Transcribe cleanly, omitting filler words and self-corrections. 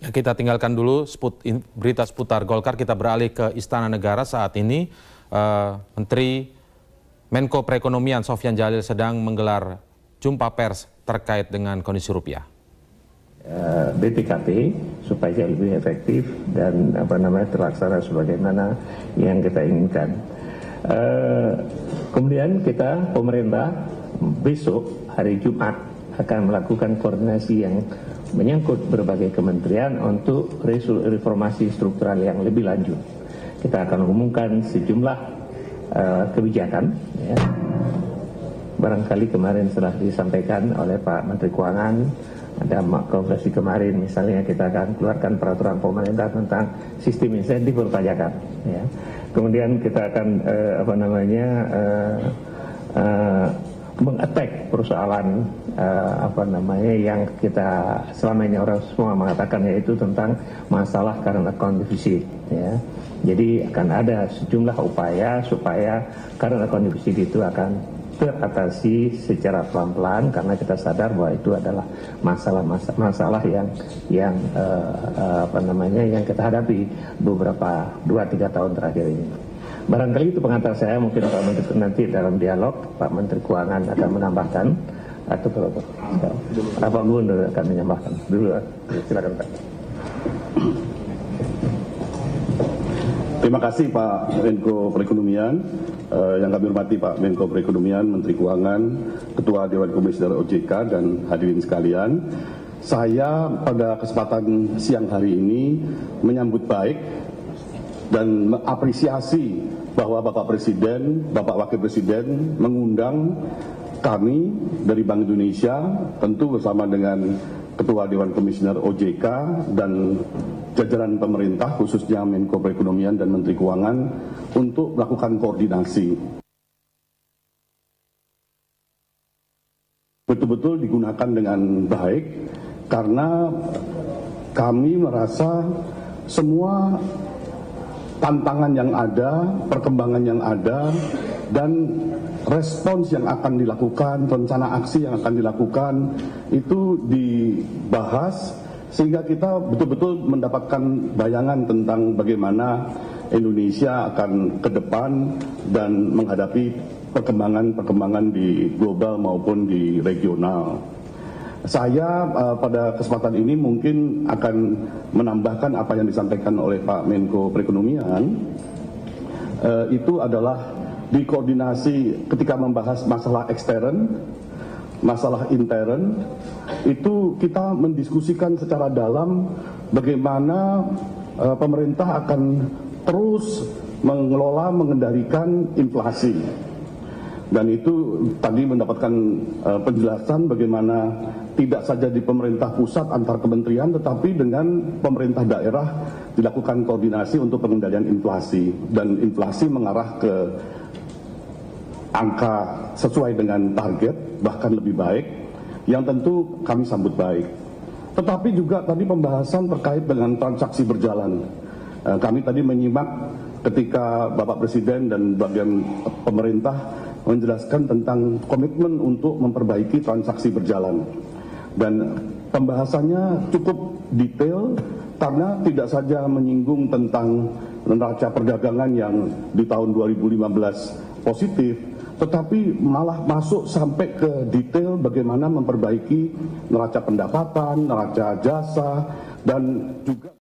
Kita tinggalkan dulu berita seputar Golkar, kita beralih ke Istana Negara. Saat ini Menteri Menko Perekonomian Sofyan Djalil sedang menggelar jumpa pers terkait dengan kondisi rupiah. BPKP supaya lebih efektif dan terlaksana sebagaimana yang kita inginkan. Kemudian pemerintah besok hari Jumat akan melakukan koordinasi yang menyangkut berbagai kementerian untuk reformasi struktural yang lebih lanjut. Kita akan umumkan sejumlah kebijakan. Ya. Barangkali kemarin telah disampaikan oleh Pak Menteri Keuangan, ada konferensi kemarin misalnya kita akan keluarkan peraturan pemerintah tentang sistem insentif perpajakan. Ya. Kemudian kita akan mengattack persoalan yang kita selama ini orang semua mengatakan, yaitu tentang masalah current account deficit. Ya. Jadi akan ada sejumlah upaya supaya current account deficit itu akan teratasi secara pelan-pelan, karena kita sadar bahwa itu adalah masalah yang kita hadapi beberapa 2-3 tahun terakhir ini. Barangkali itu pengantar saya, mungkin Pak Menteri nanti dalam dialog Pak Menteri Keuangan akan menambahkan, atau Pak Gubernur akan menambahkan. Dulu, silakan Pak. Terima kasih Pak Menko Perekonomian. Yang kami hormati Pak Menko Perekonomian, Menteri Keuangan, Ketua Dewan Komisioner OJK, dan hadirin sekalian. Saya pada kesempatan siang hari ini menyambut baik dan mengapresiasi bahwa Bapak Presiden, Bapak Wakil Presiden mengundang kami dari Bank Indonesia, tentu bersama dengan Ketua Dewan Komisioner OJK dan jajaran pemerintah, khususnya Menko Perekonomian dan Menteri Keuangan, untuk melakukan koordinasi. Betul-betul digunakan dengan baik, karena kami merasa semua tantangan yang ada, perkembangan yang ada, dan respons yang akan dilakukan, rencana aksi yang akan dilakukan, itu dibahas sehingga kita betul-betul mendapatkan bayangan tentang bagaimana Indonesia akan ke depan dan menghadapi perkembangan di global maupun di regional. Saya pada kesempatan ini mungkin akan menambahkan apa yang disampaikan oleh Pak Menko Perekonomian. Itu adalah dikoordinasi ketika membahas masalah ekstern, masalah intern, itu kita mendiskusikan secara dalam bagaimana pemerintah akan terus mengelola, mengendalikan inflasi. Dan itu tadi mendapatkan penjelasan bagaimana tidak saja di pemerintah pusat antar kementerian, tetapi dengan pemerintah daerah dilakukan koordinasi untuk pengendalian inflasi. Dan inflasi mengarah ke angka sesuai dengan target, bahkan lebih baik, yang tentu kami sambut baik. Tetapi juga tadi pembahasan terkait dengan transaksi berjalan. Kami tadi menyimak ketika Bapak Presiden dan bagian pemerintah menjelaskan tentang komitmen untuk memperbaiki transaksi berjalan. Dan pembahasannya cukup detail, karena tidak saja menyinggung tentang neraca perdagangan yang di tahun 2015 positif, tetapi malah masuk sampai ke detail bagaimana memperbaiki neraca pendapatan, neraca jasa, dan juga